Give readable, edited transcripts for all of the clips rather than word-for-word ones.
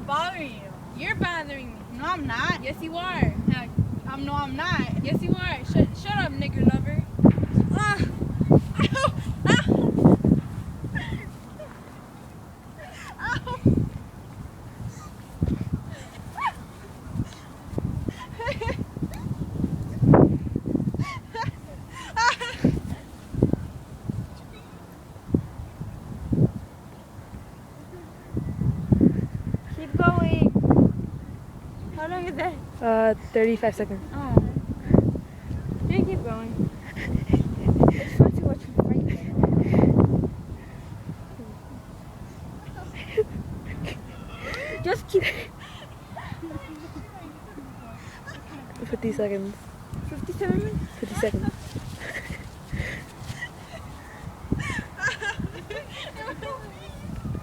not bothering you. You're bothering me. No, I'm not. Yes, you are. No, I'm not. Yes, you are. Shut up, nigger lover. Ah. Ow. Ow. Ow. Keep going. How long is that? 35 seconds. Oh. You keep going. It's fun to watch you fight. 50 seconds. 57 minutes? 50 seconds.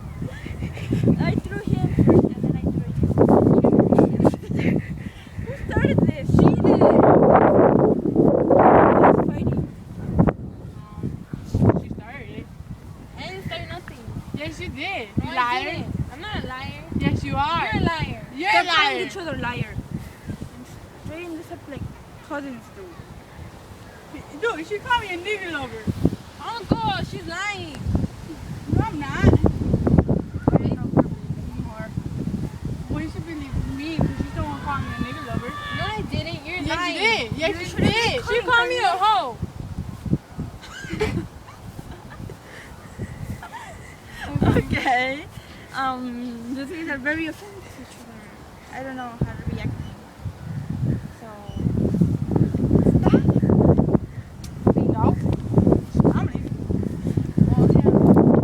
I threw him first and then I threw you. Who started this? She did. Who's fighting? She started. I didn't start nothing. Yes, you did. No, You I liar. didn't. I'm not a liar. Yes, you are. You're a liar. You're Stop a calling liar. each other liar. Straighten this up like cousins do. Dude, she called me a nigger lover. Uncle, she's lying. No, I'm not. I don't know if you're believing her. Well, you should believe me because she's the one calling me a nigger lover. No, I didn't. You're Yes, lying. you did. Yes, you shouldn't be did. She calling called me her a hoe. Okay. These things are very offensive to each other. I don't know how to react